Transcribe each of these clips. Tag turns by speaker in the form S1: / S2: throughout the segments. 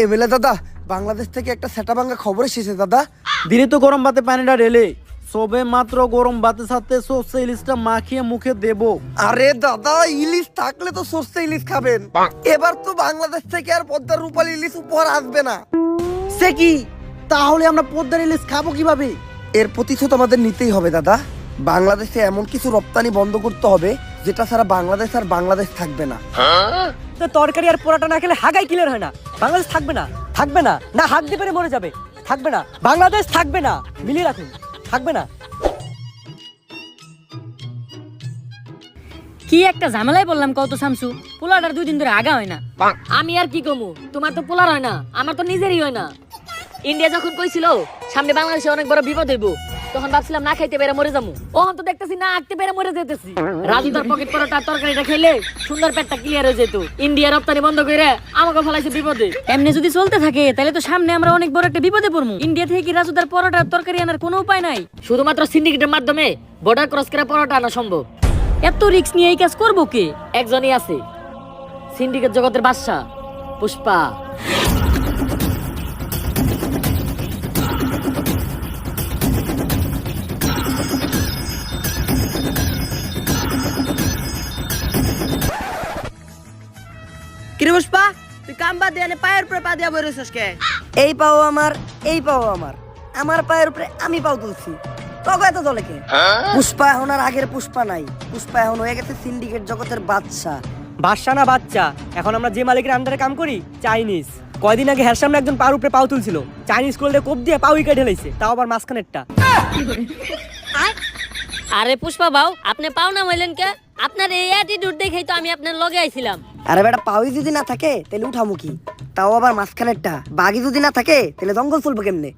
S1: MLA দাদা, বাংলাদেশ থেকে একটা সেটাভাঙ্গা খবর এসেছে দাদা।
S2: দিনে তো গরম ভাতে পানিটা ঢেলে সবে মাত্র গরম ভাতের সাথে সর্ষে ইলিশটা মাখিয়ে মুখে দেব।
S1: আরে দাদা, ইলিশ থাকলে তো সর্ষে ইলিশ খাবেন। এবার তো বাংলাদেশ থেকে আর পদ্মার রূপালী ইলিশ উপহার আসবে না।
S2: সে কি? তাহলে আমরা পদ্মার ইলিশ খাবো কিভাবে?
S1: এর প্রতিশোধ আমাদের নিতেই হবে দাদা। বাংলাদেশে এমন কিছু রপ্তানি বন্ধ করতে হবে যেটা ছাড়া বাংলাদেশ আর বাংলাদেশ থাকবে না।
S3: তো তরকারি আর পোড়াটা না খেলে হাগাই ক্লিয়ার হয় না। বাংলাদেশ থাকবে না, থাকবে না, না হাত দিয়ে পেরে মরে যাবে। থাকবে না, বাংলাদেশ থাকবে না, মিলিয়ে রাখুন, থাকবে না।
S4: কি একটা ঝামেলায় বললাম কত শামসু, পোলাটার 2 দিন ধরে আগা হয় না। আমি আর কি কমু, তোমার তো পোলার হয় না, আমার তো নিজেরই হয় না। ইন্ডিয়া যখন কইছিল সামনে বাংলাদেশে অনেক বড় বিপদ হইব, তখন ভাবছিলাম না খাইতে পেরে মরে যাবো। ওহন তো দেখতেছি না আঁকতে পেরে মরে যেতেছি। রাজু তার পকেট পরোটা তরকারিটা খেলে সুন্দর পেটটা ক্লিয়ার হয়ে যেত। ইন্ডিয়া রপ্তানি বন্ধ করে আমাকে ফলাইছে বিপদে। এমনি যদি চলতে থাকে তাহলে তো সামনে আমরা অনেক বড় একটা বিপদে পড়বো। ইন্ডিয়া থেকে কি রাজু তার পরোটা তরকারি আনার কোনো উপায় নাই? শুধুমাত্র সিন্ডিকেটের মাধ্যমে বর্ডার ক্রস করে পরোটা আনা সম্ভব। এত রিস্ক নিয়ে এই কাজ করবো কে? একজনই আছে, সিন্ডিকেট জগতের বাদশা পুষ্পা।
S3: কিরে পুষ্পা, তুই কাম বাদ দিয়ে পায়ের উপরে পা দিয়া বইরেছিস কে?
S5: এই পাও আমার, এই পাও আমার, আমার পায়ের উপরে আমি পাও তুলছি। তবে এত দলে কে? পুষ্পা এখন আর আগের পুষ্পা নাই। পুষ্পা এখন হয়ে গেছে সিন্ডিকেট জগতের বাদশা।
S3: বাদশা না বাচ্চা, এখন আমরা যে মালিকের আন্ডারে কাম করি চাইনিজ। কয়দিন আগে হ্যার সামনে একজন পায়ের উপরে পাও তুলছিল, চাইনিজ করলে কোপ দিয়ে পাও উইকেট ঢেলাইছে, তাও আবার মাঝখানেরটা।
S4: আরে পুষ্পা বাউ, আপনি পাও না হইলেন কে? আপনার এই অ্যাটিটিউড দেখেই তো আমি আপনার লগে আইছিলাম।
S5: আরে বেটা, পাওই যদি না থাকে তাহলে উঠামুখি, তাও আবার মাঝখানেরটা। বাঘি যদি না থাকে তাহলে জঙ্গল চলবে কেমনে?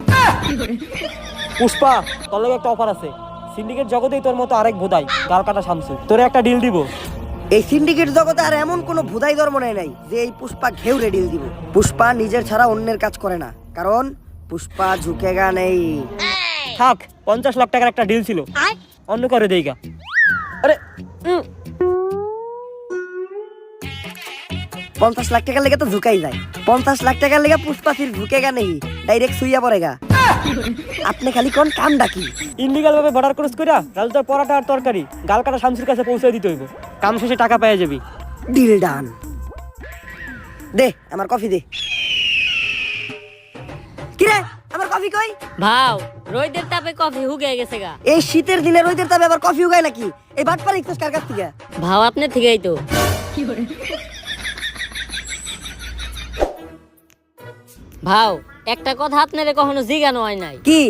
S3: পুষ্পা, তোর লগে একটা অফার আছে। সিন্ডিকেট জগতেই তোর মতো আরেক ভোদাই গাল কাটা শামসু, তোরে একটা ডিল দিব।
S5: এই সিন্ডিকেট জগতে আর এমন কোন ভুদাই ধর্ম নাই যে এই পুষ্পা ঘেউ রেডিল দিব। পুষ্পা নিজের ছাড়া অন্যের কাজ করে না, কারণ পুষ্পা ঝুঁকেগা নেই।
S3: থাক, 50 লাখ টাকার একটা ডিল ছিল, অন্য করে দেইগা। আরে
S5: 50 লাখ টাকার লেগে তো ঝুঁকাই যায়। 50 লাখ টাকার লেগে পুষ্পা ফির ঝুঁকেগা নেই, ডাইরেক্ট সুইয়া পড়েগা। আপনি খালি কোন কাম ডাকি
S3: ইনলিগাল ভাবে বর্ডার ক্রস কইরা রাজু তোর পরোটা আর তরকারি গাল কাটা শামসুর কাছে পৌঁছে দিতে হইব। কাম শেষে টাকা পেয়ে যাবি।
S5: Deal done. দে আমার কফি দে। কিরে, আমার কফি কই?
S4: ভাও, রোদের তাপে কফি হুগে গেছে গা।
S5: এই শীতের দিনে রোদের তাপে আবার কফি উগায় নাকি? এই বাটপার ইচ্ছাস কার কাছ থেকে?
S4: ভাও আপনি থেকেই তো। ভাও, একটা কথা আপনারে কখনো জিজ্ঞানো হয় নাই।
S5: কি?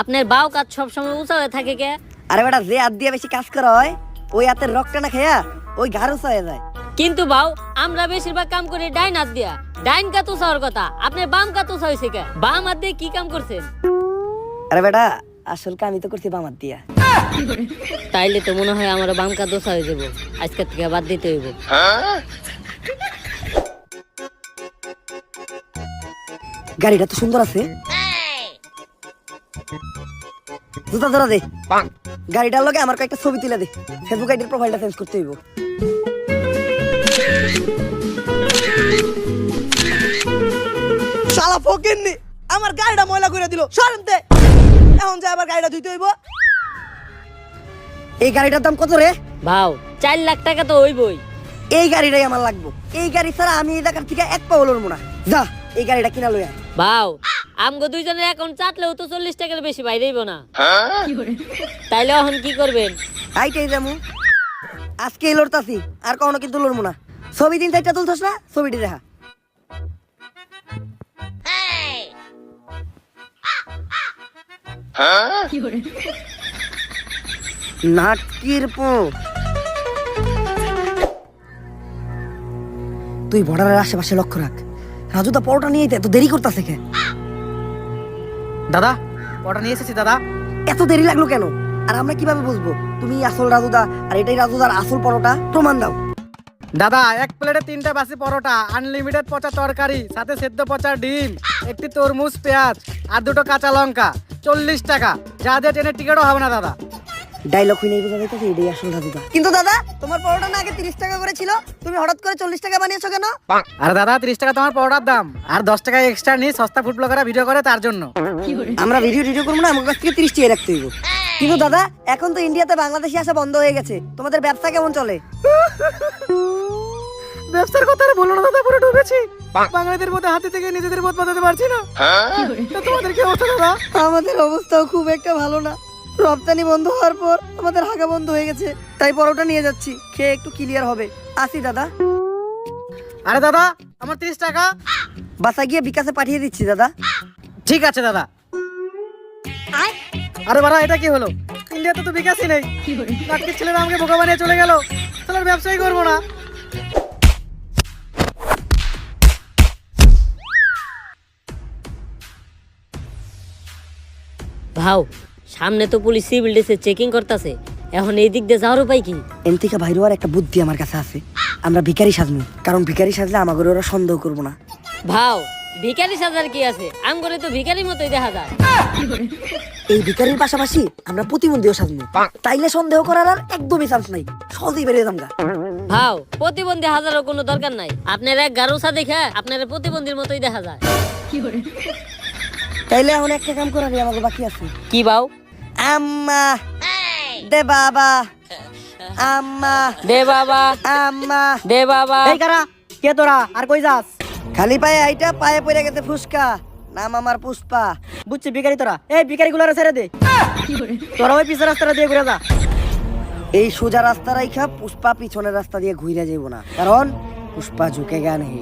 S4: আপনার বাউ কাজ সবসময় উঁচা হয়ে থাকে কে?
S5: আরে বেটা, যে হাত দিয়ে বেশি কাজ করা হয় ওই হাতের রক্তটা না খায়া ওই ঘাড় উঁচা হয়ে যায়।
S4: কিন্তু ভাও, আমরা বেশিরভাগ কাম করি ডাইন হাত দিয়া। ডাইন কাত উঁচা হওয়ার কথা, আপনার বাম কাত উঁচা হয়েছে কে? বাম হাত দিয়ে কি কাম করছেন?
S5: আরে বেটা, আসল কামই তো করছি বাম হাত দিয়া।
S4: তাইলে তো মনে হয় আমার বাম কাত উঁচা হয়ে যাবো, আজকের থেকে বাদ দিতে হইব।
S5: গাড়িটা তো সুন্দর আছে। জুতা ধরা দে। গাড়িটার লগে আমার কয়েকটা ছবি তুলে দে, ফেসবুক আইডির প্রোফাইলটা চেঞ্জ করতে হইব।
S6: শালা ফকিন্নি আমার গাড়িটা ময়লা করে দিল, সরমতে। এখন যে আবার গাড়িটা ধুইতে হইব।
S5: এই গাড়িটার দাম কত রে?
S4: ভাও, 4 লাখ টাকা তো হইবই।
S5: এই গাড়িটাই আমার লাগবো। এই গাড়ি ছাড়া আমি এই জায়গার থেকে এক পাও লড়বো না। যা, এই গাড়িটা কিনা লই আয়।
S4: ভাও, আমগো দুইজনের অ্যাকাউন্ট চাটলেও তো 40 টাকার বেশি বাইরেইব না। তাইলে এখন কি করবেন?
S5: আইটাই যামু। আজকে লড়তাছি, আর কখনো কিন্তু লড়বো না। ছবি 3-4টা তুলছস না, ছবিটি দেখা। নাটকির পো। তুই বর্ডারের আশেপাশে লক্ষ্য রাখ। রাজু দা পরোটা নিয়ে এত দেরি করতেছে কে?
S2: দাদা, পরোটা নিয়ে এসেছি দাদা।
S5: এত দেরি লাগলো কেন? আর আমরা কিভাবে বুঝবো তুমি আসল রাজুদা আর এটাই রাজুদার আসল পরোটা? প্রমাণ দাও।
S2: দাদা, 1 প্লেটে 3টা বাসি পরোটা, আনলিমিটেড পচা তরকারি, সাথে সেদ্ধ পচা ডিম, একটি তরমুজ, পেঁয়াজ আর 2টো কাঁচা লঙ্কা, 40 টাকা। যা দিয়ে ট্রেনের টিকিটও হবে না দাদা।
S5: ডায়লগ হই নাই বোঝা যাইতেছে এটাই আসল দাদা। কিন্তু দাদা তোমার পরোটা না আগে 30 টাকা করে ছিল, তুমি হঠাৎ করে 40 টাকা বানিয়েছো কেন?
S2: আর দাদা 30 টাকা তোমার পরোটার দাম, আর 10 টাকা এক্সট্রা নিয়ে সস্তা ফুড ব্লগাররা ভিডিও করে তার জন্য।
S5: আমরা ভিডিও করবো না, আমার কাছ থেকে 30 টাকা রাখতে হইব। কিন্তু দাদা এখন তো ইন্ডিয়াতে বাংলাদেশি আসা বন্ধ হয়ে গেছে, তোমাদের ব্যবসা কেমন চলে?
S2: ব্যবসার কথা আর বলো না দাদা, পুরো ডুবেছি। বাঙালিদের মধ্যে হাতে থেকে নিজেদের বোধ বাঁধাতে পারছি না। তা তোমাদের কি অবস্থা দাদা?
S5: আমাদের অবস্থাও খুব একটা ভালো না, রপ্তানি বন্ধ হওয়ার পর আমাদের হাগা বন্ধ হয়ে গেছে, তাই পরোটা নিয়ে যাচ্ছি, খেয়ে একটু ক্লিয়ার হবে। আসি দাদা।
S2: আরে দাদা আমার 30 টাকা।
S5: বাসা গিয়ে বিকাশে পাঠিয়ে দিচ্ছি দাদা।
S2: ঠিক আছে দাদা। আরে বাড়া এটা কি হলো? ইন্ডিয়াতে তো বিকাশই নেই। নাটকের ছেলেরা আমাকে বোকা বানিয়ে চলে গেল, তাহলে আর ব্যবসাই করবো না।
S4: ভাও সামনে তো পুলিশ সিভিল ড্রেসে চেকিং করতেছে, এখন এই দিক দিয়ে যাওয়ার উপায় কি?
S5: এনতিকা ভাইরো আর একটা বুদ্ধি আমার কাছে আছে, আমরা ভিখারি সাজবো, কারণ ভিখারি সাজলে আমাদের ওরা সন্দেহ করবো না।
S4: ভাও ভিখারি সাজার কি আছে, আম করে তো ভিখারির মতোই দেখা যায়।
S5: এই ভিখারির পাশাপাশি আমরা প্রতিবন্ধীও সাজবো, তাইলে সন্দেহ করার আর একদমই চান্স নাই, সহজেই বেরিয়ে যামগা।
S4: ভাও প্রতিবন্ধী হাজারও কোনো দরকার নাই, আপনার এক গারুসা দেখে আপনার প্রতিবন্ধীর মতোই দেখা যায়।
S5: তাইলে এখন একটা কাম করার আমাকে বাকি আছে।
S4: কি ভাও?
S5: আম্মা দে বাবা, আম্মা
S4: দে বাবা,
S5: আম্মা
S4: দে বাবা।
S3: এই কারা কে তোরা আর কই যাস?
S5: খালি পায়ে আইটা পায়ে পড়ে গেছে ফুসকা, নাম আমার পুষ্পা।
S3: বুঝছি ভিখারি তোরা, এই ভিখারি গুলারে ছেড়ে দে, তোরা ওই পিছের রাস্তাটা দিয়ে ঘুরে যা।
S5: এই সোজা রাস্তা রাইখা পুষ্পা পিছনের রাস্তা দিয়ে ঘুরে যাইব না, কারণ পুষ্পা ঝুঁকে গা নেই।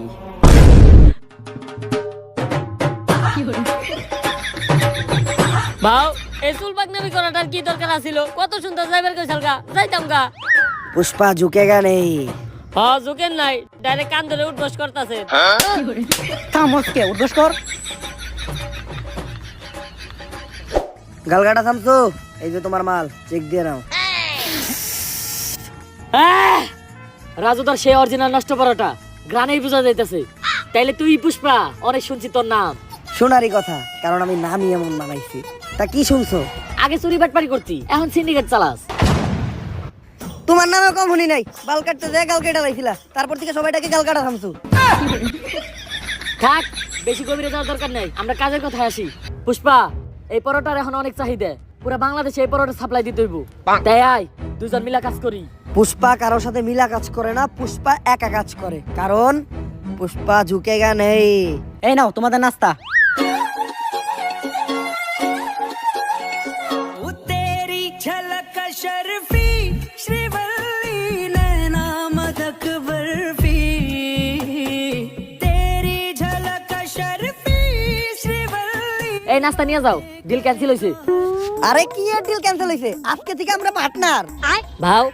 S4: ভাও এই চুল পাকনামি করাটার কি দরকার আছিল? কত সুন্দর যাইবার কইছাল গা, যাইতাম গা।
S5: পুষ্পা ঝুঁকে গা নেই।
S4: হ্যাঁ ঝুঁকেন নাই, ডাইরেক্ট কান ধরে উঠবস করতেছে।
S3: থামসকে উদ্দেশ কর।
S5: গালগাটা থামছো, এই যে তোমার মাল, চেক দিয়ে নাও।
S4: রাজু তার সে অরিজিনাল নষ্ট পরোটা গ্রানেই বোঝা যাইতেছে। তাইলে তুই পুষ্পা, অনেক শুনছি তোর নাম।
S5: শোনারই কথা, কারণ আমি নামই এমন বানাইছি। তা কি শুনছো?
S4: আগে চুরি বাটপারি করতি, এখন সিন্ডিকেট চালাস।
S5: তোমার নামে কম শুনি নাই, বাল কাটতে যায় গাল কেটে লাইছিলা, তারপর থেকে সবাইটাকে গালকাটা থামছো।
S4: থাক, বেশি গভীরে যাওয়ার দরকার নাই, আমরা কাজের কথায় আসি। পুষ্পা এই পরোটার এখন অনেক চাহিদা, পুরো বাংলাদেশে এই পরোটা সাপ্লাই দিতে হইব। তাই আয় দুজন মিলা কাজ করি।
S5: পুষ্পা কারোর সাথে মিলা কাজ করে না, পুষ্পা একা কাজ করে, কারণ পুষ্পা ঝুঁকে গা নেই।
S3: এই নাও তোমাদের নাস্তা।
S4: এই নাস্তা নিয়ে যাও, ডিল ক্যান্সেল হইছে।
S5: আরে কি এর ডিল ক্যান্সেল হইছে? আজকে থেকে আমরা পার্টনার।
S4: ভাও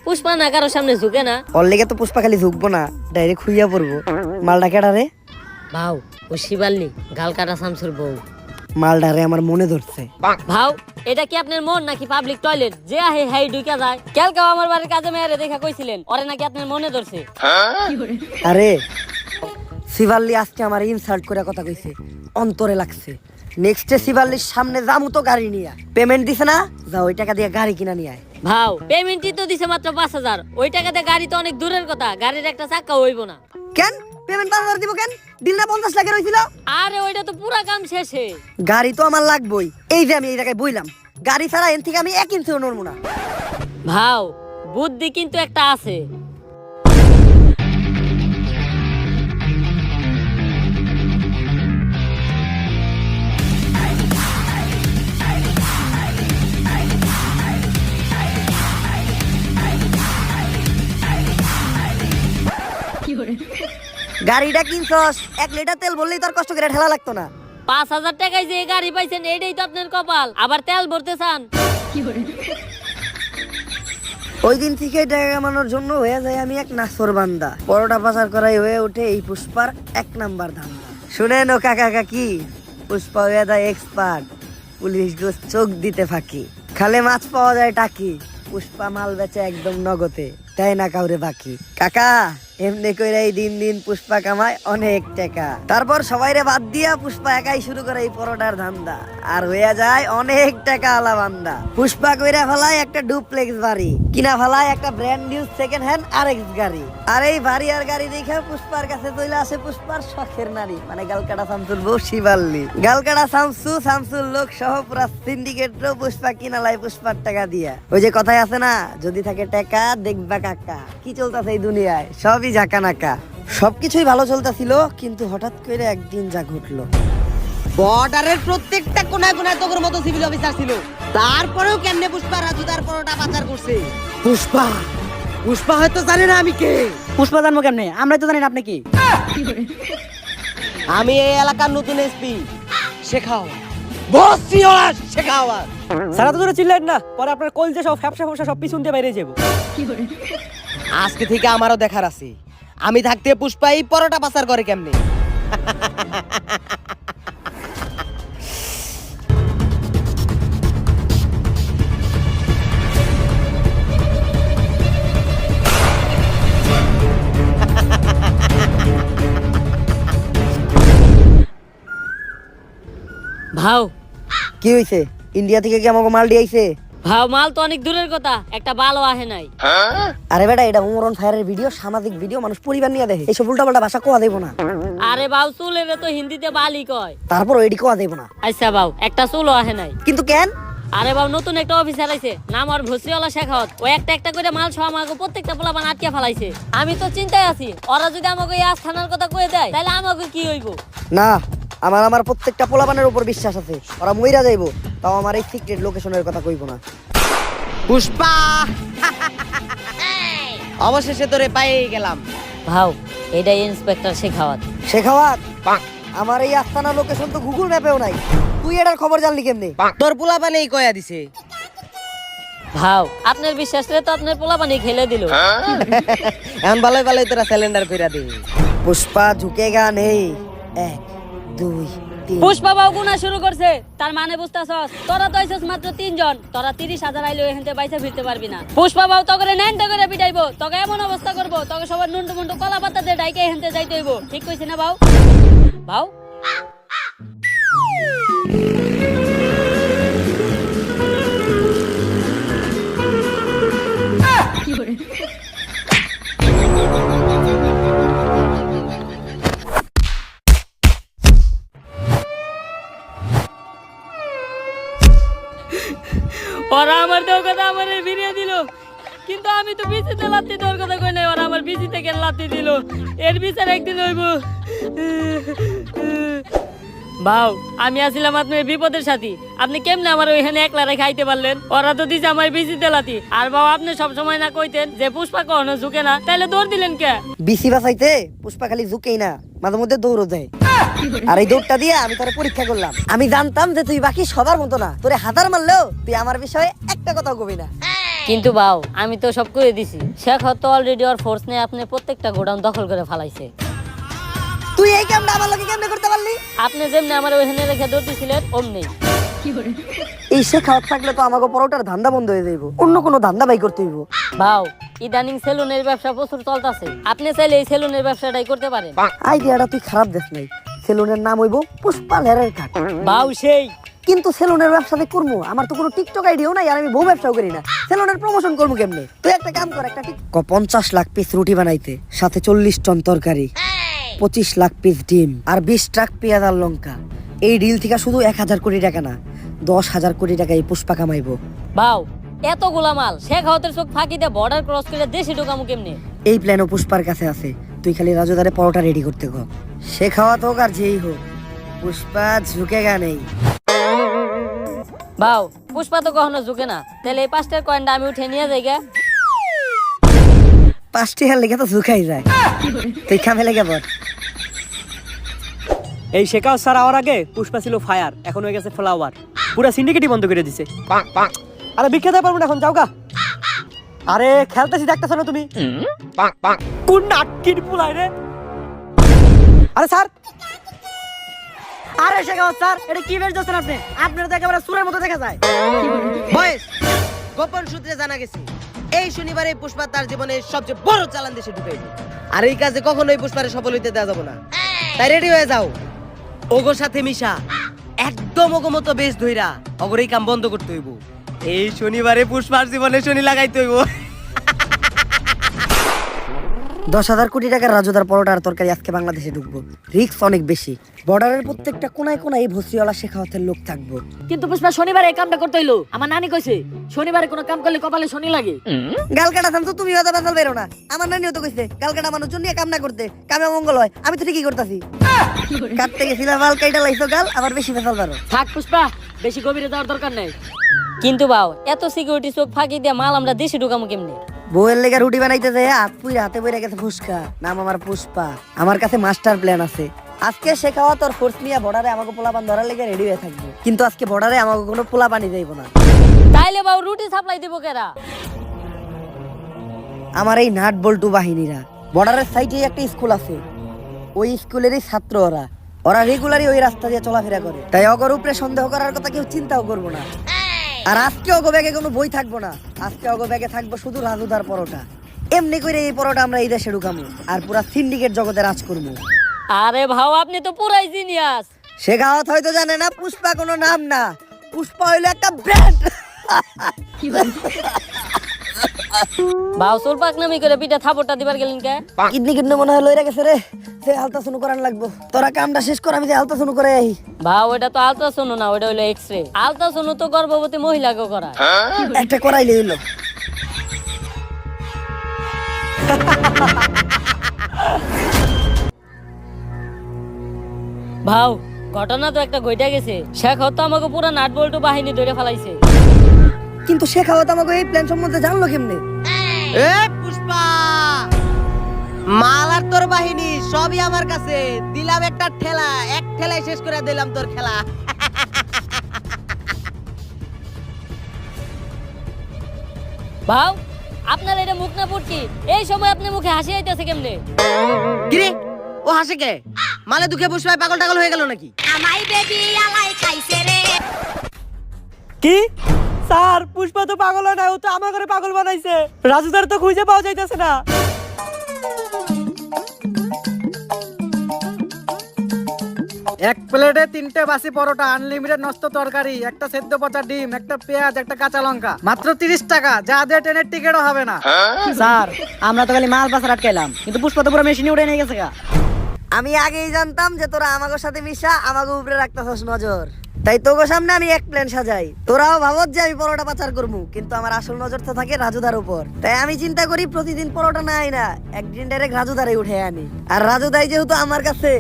S4: পুষ্পা না কারোর সামনে ঝুঁকে না।
S5: ওর লেগে তো পুষ্পা খালি ঝুঁকবো না, ডাইরেক্ট খুইয়া পড়বো। মালটা কেডা রে?
S4: ভাও ও শিবাল্লি, গাল কাটা শামসুর বউ।
S5: মালডারে আমার মনে ধরছে।
S4: ভাও এটা কি আপনার মন নাকি পাবলিক টয়লেট? যে আহে হাই ঢুকা যায়। কালকে আমার বাড়ির কাজে মেয়েরে দেখা কইছিলেন, ওরে নাকি আপনার মনে ধরছে।
S5: আরে শিবাল্লি আজকে আমার ইনসাল্ট করে কথা কইছে, অন্তরে লাগছে। নেক্সটে শিবাল্লির সামনে যামু তো গাড়ি নিয়ে। পেমেন্ট দিছে না, যা ওই টাকা দিয়ে গাড়ি কিনা নিয়ে আয়।
S4: ভাও পেমেন্টই তো দিছে মাত্র 5,000, ওই টাকাতে গাড়ি তো অনেক দূরের কথা, গাড়ির একটা চাকা হইব না।
S5: কেন পেমেন্ট 5,000 দিব কেন? দিল না 50 লাখের হইছিল?
S4: আরে ওইটা তো পুরা কাম শেষে।
S5: গাড়ি তো আমার লাগবই, এই যে আমি এই জায়গায় বইলাম, গাড়ি ছাড়া এন থেকে আমি 1 ইঞ্চিও নড়বো না।
S4: ভাও বুদ্ধি কিন্তু একটা আছে।
S5: গাড়িটা কিনছস, 1 লিটার তেল বললেই তোর কষ্ট করে ঠেলা লাগতো না।
S4: 5,000 টাকায় যে গাড়ি পাইছেন এইটাই তো আপনার কপাল, আবার তেল ভরতে চান।
S5: ওই দিন থেকে টাকা কামানোর জন্য হয়ে যায় আমি এক নাসর বান্দা। পরোটা পাচার করাই হয়ে ওঠে এই পুষ্পার 1 নাম্বার ধান্দা। শুনেন ও কাকা কাকি, পুষ্পা হয়ে যায় এক্সপার্ট, পুলিশ গোস চোখ দিতে ফাঁকি, খালে মাছ পাওয়া যায় টাকি, পুষ্পা মাল বেচে একদম নগদে, দেয় না কাউরে বাকি। কাকা এমনি কইরাই দিন দিন পুষ্পা কামায় অনেক টাকা। তারপর সবাইরে বাদ দিয়া পুষ্পা একাই শুরু করে এই পরোটার ধান্দা, আর হইয়া যায় অনেক টাকা আলা বান্দা। পুষ্পা কইরা ফেলায় একটা ডুপ্লেক্স বাড়ি, কিনা ফেলায় একটা brand new second hand RX গাড়ি। আর এই বাড়ি আর গাড়ি দেখে পুষ্পার কাছে চলে আসে পুষ্পার শখের নারী, মানে গালকাটা শামসুর বউ শিবাল্লি। গালকাটা শামসুর লোক সহ পুরা সিন্ডিকেটও পুষ্পা কিনালাই পুষ্পার টাকা দিয়া। ওই যে কথাই আছে না, যদি থাকে টাকা দেখবা কাকা। কি চলতেছে এই দুনিয়ায়, সবই ঝাঁকা নাকা। সবকিছুই ভালো চলতেছিল, কিন্তু হঠাৎ করে একদিন যা ঘটলো।
S6: বর্ডারের প্রত্যেকটা কোনায় কোনায় তোর মতো সিভিল অফিসার ছিল, তারপরেও কেমনে পুষ্পা রাজু তার পরোটা পাচার করছে। পুষ্পা হয়তো জানে না আমি কে।
S2: পুষ্পা জানবো কেমনে? আমরা তো জানি না আপনি কি।
S6: আমি এই এলাকার নতুন এসপি শেখাও, বসিওয়ালা শেখাও।
S3: সারা তো ধরে চিল্লেন না, পরে আপনার কলজে সব ফ্যাপসা ফ্যাপসা সব পিছন দিয়ে বাইরে যাবো।
S6: আজকে থেকে আমারও দেখার আছে, আমি থাকতে পুষ্পা এই পরোটা পাচার করে কেমনে।
S4: ভাও
S5: কি হইছে? ইন্ডিয়া থেকে কি আমাকে মাল দিয়ে আইছে?
S4: ভাও মাল তো অনেক দূরের কথা, একটা ভালো আহে নাই।
S5: আরে বেটা, এটা উমরন ফায়ারের ভিডিও, সামাজিক ভিডিও, মানুষ পরিবার নিয়ে দেখে। এইসব উল্টাপাল্টা ভাষা কোয়া দেবো না।
S4: আরে বাউ চুলের তো হিন্দিতে বালি কয়।
S5: তারপর এডি কোয়া দেবো না।
S4: আচ্ছা বাউ, একটা চুলও আহে নাই।
S5: কিন্তু কেন?
S4: আরে বাবু নতুন একটা অফিসার আইছে, নাম আর ভসিওয়ালা শেখাওয়াত। ও একটা একটা করে মাল সহ আমাকে প্রত্যেকটা পোলাপান আটকে ফেলাইছে। আমি তো চিন্তায় আছি, ওরা যদি আমাকে এই আস্থানার কথা কয়ে দেয় তাহলে আমাকে কি হইব।
S5: না, আমার প্রত্যেকটা পোলাপানের উপর বিশ্বাস আছে, ওরা মইরা যাইবো, তাও আমার এই সিক্রেট লোকেশনের কথা কইবো না।
S6: পুষ্পা অবশেষে তোরে পাই গেলাম।
S4: ভাও এটাই ইন্সপেক্টর শেখাওয়াত।
S5: শেখাওয়াত, আমার এই আস্তানা লোকেশন তো গুগল ম্যাপেও নাই, তুই এটার খবর জানলি কেমনে?
S6: তোর পোলাপানেই কয়া দিছে।
S4: ভাও আপনার বিশ্বাস রে তো আপনার পোলাপানি খেলে দিল।
S6: এখন ভালোই ভালোই তোরা সিলিন্ডার কইরা দে।
S5: পুষ্পা ঝুঁকেগা নেই, 1 2 3।
S4: পুষ্পা বাবু গুনা শুরু করছে, তার মানে বুঝতাছস? তোরা তো আইছস মাত্র 3 জন, তোরা 30,000 আইলে এখানতে বাইসা ফিরতে পারবি না। পুষ্পা বাবু তো করে নেন করে পিটাইবো, তোকে এমন অবস্থা করবো, তোকে সবার নুন্টু মুন্টু কলা পাতা দিয়ে ডাইকে এখানতে যাইতে হইব। ঠিক কইছে না বাবু? বাবু ওরা আমার দেওয়ার কথা আমার ফিরিয়ে দিল, কিন্তু আমি তো বিচিতে লাত্তি দেওয়ার কথা কই নাই। ওরা আমার বিচি থেকে লাত্তি দিল, এর বিচার একদিন হইব। ভাও আমি আসছিলাম আপনার বিপদের সাথী, আপনি কেমনে আমার ওইখানে একলা রেখে আইতে পারলেন? ওরা তো দিছে আমার বিচিতে লাত্তি। আর বাবা আপনি সব সময় না কইতেন যে পুষ্পা কখনো ঝুঁকে না, তাইলে দৌড় দিলেন কে?
S5: বিসি বাঁচাইতে পুষ্পা খালি ঝুঁকেই না, মাঝে মধ্যে দৌড়ও দেয়। আর এই দৌড়টা দিয়ে আমি তোরে পরীক্ষা করলাম। আমি জানতাম যে তুই বাকি সবার মতো না, তোরে হাজার মারলেও তুই আমার বিষয়ে একটা কথাও কবি না।
S4: কিন্তু বাও আমি তো সব করে দিছি। শেখ তো অলরেডি ওর ফোর্স নিয়ে আপনি প্রত্যেকটা গোডাউন দখল করে ফেলাইছে।
S5: তুই এই কামটা আমার লগে কেমনে করতে পারলি?
S4: আপনি যেমনি আমার ওইখানে রেখে দৌড়তেছিলেন অমনি।
S5: এই শেখাওয়াত থাকলে তো আমাকে পরোটার ধান্দা বন্ধ হয়ে যাইব, অন্য কোনো ধান্দা বাই করতে হইব।
S4: ভাও ইদানিং সেলুনের ব্যবসা প্রচুর চলতেছে, আপনি চাইলে এই সেলুনের ব্যবসাটাই করতে পারেন।
S5: আইডিয়াটা তুই খারাপ দেখ নাই, সেলুনের নাম হইব পুষ্পা লেরের কাট।
S4: ভাও সেই
S5: কিন্তু সেলুনের ব্যবসাতে করবো, আমার তো কোনো টিকটক আইডিয়াও নাই, আর আমি বউ ব্যবসাও করি না, সেলুনের প্রমোশন করবো কেমনে? তুই একটা কাম কর, একটা 50 লাখ পিস রুটি বানাইতে, সাথে 40 টন তরকারি, 25 লাখ পিস ডিম, আর 20 ট্রাক পেঁয়াজ আর লঙ্কা। এই ডিল থেকে শুধু 1000 কোটি টাকা না, 10,000 কোটি টাকা এই পুষ্পা কামাইবো।
S4: ভাও এতগুলা মাল শেখ হাওতের চোখ ফাঁকি দিয়ে বর্ডার ক্রস করে দেশে ঢোকামু কেমনে?
S5: এই প্ল্যানও পুষ্পার কাছে আছে, তুই খালি রাজুদারে পরোটা রেডি করতে কর। সে খাওয়াত হোক আর যেই হোক, পুষ্পা ঝুঁকেগা নেই।
S4: ভাও পুষ্পা তো কখনো ঝুঁকে না, তাহলে এই 5টার কয়েনটা আমি উঠে নিয়ে যাই গে।
S5: 5টি হার লেগে তো ঝুঁকাই যায়, তুই কামে লেগে বল।
S3: এই শেখাও স্যার আওয়ার আগে পুষ্পা ছিল ফায়ার, এখন হয়ে গেছে ফ্লাওয়ার, পুরো সিন্ডিকেটই বন্ধ করে দিছে। আরে বিখ্যাত পারবো না এখন, যাও গা। আরে খেলতেছি দেখতেছ না তুমি? কোন নাটকির পুলাই রে? আরে স্যার,
S2: আরে শেখাওয়াত স্যার, এটা কি বেশ দিচ্ছেন আপনি? আপনার তো একেবারে সুরের মতো দেখা যায়।
S6: বয়েস গোপন সূত্রে জানা গেছে এই শনিবারে পুষ্পা তার জীবনের সবচেয়ে বড় চালান দেশে ঢুকাইবে। আর এই কাজে কখনোই পুষ্পারে সফল হইতে দেওয়া যাবো না। তাই রেডি হয়ে যাও, ওগোর সাথে মিশা একদম ওগো মতো বেশ ধইরা অগর এই কাম বন্ধ করতে হইব। এই শনিবারে পুষ্পার জীবনে শনি লাগাইতে হইব।
S5: 10,000 কোটি টাকার রাজুদার পরোটার তরকারি আজকে বাংলাদেশে ঢুকবো, রিস্ক অনেক বেশি। বর্ডারের প্রত্যেকটা কোনায় কোনায় ভুসিওয়ালা শেখাওয়াতের লোক থাকবো।
S4: কিন্তু পুষ্পা শনিবারে এই কামটা করতে হইলো। আমার নানি কইছে শনিবারে কোনো কাম করলে কপালে শনি লাগে।
S5: গালকাটা থামতো, তুমি হয়তো বেসাল বেরো না। আমার নানিও তো কইছে গালকাটা মানুষজন নিয়ে কাম না করতে, কামে মঙ্গল হয়। আমি তো ঠিকই করতেছি। কাটতে গেছিলাম বাল, কাইটা লাইছো গাল, আবার বেশি বেসাল পারো।
S4: থাক পুষ্পা, বেশি গভীরে যাওয়ার দরকার নেই। কিন্তু বাও, এত সিকিউরিটি চোখ ফাঁকি দিয়ে মাল আমরা দেশে ঢুকামো কেমনে?
S5: বউয়ের লেগে রুটি বানাইতে যায় হাত পুইরা হাতে বইরা গেছে ফুসকা। নাম আমার পুষ্পা। আমার কাছে মাস্টার প্ল্যান আছে। আজকে শেখাওয়া তোর ফোর্স নিয়ে বর্ডারে আমাকে পোলাপান ধরার লেগে রেডি হয়ে থাকবো, কিন্তু আজকে বর্ডারে আমাকে কোনো পোলাপানি যাইবো না।
S4: তাইলে বাও রুটি সাপ্লাই দিব কেরা?
S5: আমার এই নাট বল্টু বাহিনীরা। বর্ডারের সাইডে একটা স্কুল আছে, ওই স্কুলেরই ছাত্র ওরা। ওরা রেগুলারই ওই রাস্তা দিয়ে চলাফেরা করে, তাই অগর উপরে সন্দেহ করার কথা কেউ চিন্তাও করবো না। আর আজকে অগো ব্যাগে কোনো বই থাকবো না, আজকে অগো ব্যাগে থাকবো শুধু রাজুদার পরোটা। এমনি করে এই পরোটা আমরা এই দেশে ঢুকামু আর পুরা সিন্ডিকেট জগতে রাজ করবো।
S4: আরে ভাও, আপনি তো পুরাই জিনিয়াস।
S5: শেখাওয়াত হয়তো জানে না পুষ্পা কোনো নাম না, পুষ্পা হইলো একটা ব্র্যান্ড।
S4: ভাও সোলপাক নামি করে পিঠা থাপড়টা দিবার গেলেন কে?
S5: কিডনি কিডনি মনে হয় লইরা গেছে রে, সে আলতাসনু করান লাগবো। তোরা কামটা শেষ কর, আমি যে আলতাসনু করে আই।
S4: ভাও ওটা তো আলট্রাসাউন্ড না, ওটা হলো এক্সরে। আলট্রাসাউন্ড তো গর্ভবতী মহিলাকে করায়।
S5: একটা করাইলে হইলো।
S4: ভাও ঘটনা তো একটা ঘইটা গেছে। শেখ তো আমাকে পুরো নাট বল্টু বাহিনী ধরে ফেলাইছে।
S5: কিন্তু শেখাওয়াত আমাকে এই প্ল্যান সম্বন্ধে জানলো কেমনে?
S6: এ পুষ্পা, মাল আর তোর বাহিনী সবই আমার কাছে। দিলাম একটা ঠেলা, এক ঠেলায় শেষ করে দিলাম তোর খেলা।
S4: ভাও আপনার এটা মুখ না ফুটকি, এই সময় আপনি মুখে হাসি আইতেছে কেমনে?
S6: কিরে ও হাসে কে? মালে দুঃখে পুষ্পায় পাগল টাগল হয়ে গেল নাকি?
S3: কি স্যার, পুষ্পা তো পাগল হয় না, ও তো আমার ঘরে পাগল বানাইছে। রাজুদার তো খুঁজে পাওয়া যাইতেছে না।
S2: এক প্লেটে 3টে বাসি পরোটা, আনলিমিটেড নষ্ট তরকারি, একটা সেদ্ধ পচা ডিম, একটা পেঁয়াজ, একটা কাঁচা লঙ্কা, মাত্র 30 টাকা। যা দিয়ে ট্রেনের টিকিটও হবে না।
S3: স্যার, আমরা তো খালি মাল পাচার আটকাইলাম, কিন্তু পুষ্পা তো পুরো মেশিনে উঠে নিয়ে গেছে গা।
S5: আমি আগেই জানতাম যে তোরা আমাকে সাথে মিশা আমাকে উপরে রাখতেছস নজর, তাই তোকে সামনে আমি এক প্ল্যান সাজাই। তোরাও ভাবত যে আমি পরোটা পাচার করবো, কিন্তু আমার আসল নজর তো থাকে রাজুদার উপর। তাই আমি চিন্তা করি প্রতিদিন পরোটা না আই না, একদিন ডাইরেক্ট রাজুদারে উঠে আনি। আর রাজুদাই যেহেতু আমার কাছে,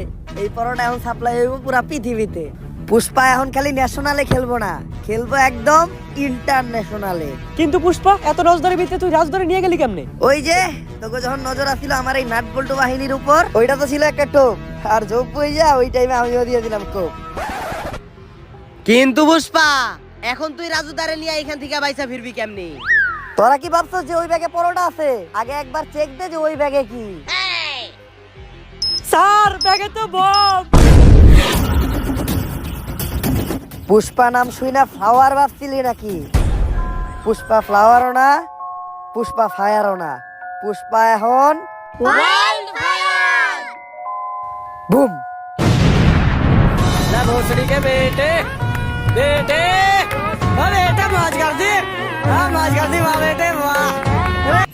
S5: এই পরোটা এখন সাপ্লাই হইব পুরা পৃথিবীতে। পুষ্পা এখন খালি ন্যাশনালে খেলবো না, খেলবো একদম ইন্টারন্যাশনালে।
S3: কিন্তু পুষ্পা, এত নজরের ভিতরে তুই রাজদারে নিয়ে গেলি কেমনে?
S5: ওই যে তোকে যখন নজর আসছিল আমার এই নাট বল্টু বাহিনীর উপর, ওইটা তো ছিল একটা টোপ, আর যোগ বই যা ওই টাইমে আমিও দিয়ে দিলাম কোপ।
S6: কিন্তু পুষ্পা, এখন তুই রাজুদারে নিয়ে এখান থেকে বাইসা ফিরবি কেমনি?
S5: তোরা কি ভাবছস যে ওই ব্যাগে পরোটা আছে? আগে একবার চেক দে যে ওই ব্যাগে কি।
S3: স্যার, ব্যাগে তো বম।
S5: পুষ্পা নাম শুই না ফ্লাওয়ার ভাবছিলি নাকি? পুষ্পা ফ্লাওয়ারও না, পুষ্পা ফায়ারও না, পুষ্পা এখন বুম।
S3: भोसड़ी के बेटे बेटे बेटा मौज कर दी, मौज कर दी वाह बेटे वाह।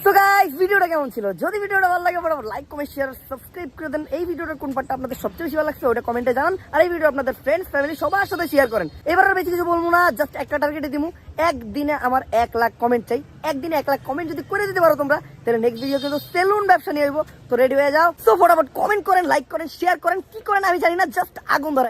S5: সো গাইস, ভিডিওটা কেমন ছিল? যদি ভিডিওটা ভালো লাগে বরাবর লাইক কমেন্ট শেয়ার সাবস্ক্রাইব করে দেন। এই ভিডিওটার কোন পার্টটা আপনাদের সবচেয়ে বেশি ভালো লাগছে ওটা কমেন্টে জানান। আর এই ভিডিও আপনাদের ফ্রেন্ডস ফ্যামিলি সবার সাথে শেয়ার করেন। এবার আর বেশি কিছু বলবো না, জাস্ট একটা টার্গেটে দিমু, একদিনে আমার 1 লাখ কমেন্ট চাই। একদিনে 1 লাখ কমেন্ট যদি করে দিতে পারো তোমরা, তাহলে নেক্সট ভিডিও কিন্তু সেলুন ব্যবসা নিয়ে আসবো। তো রেডি হয়ে যাও। সো ফটাফট কমেন্ট করেন, লাইক করেন, শেয়ার করেন, কি করেন আমি জানি না, জাস্ট আগুন ধরে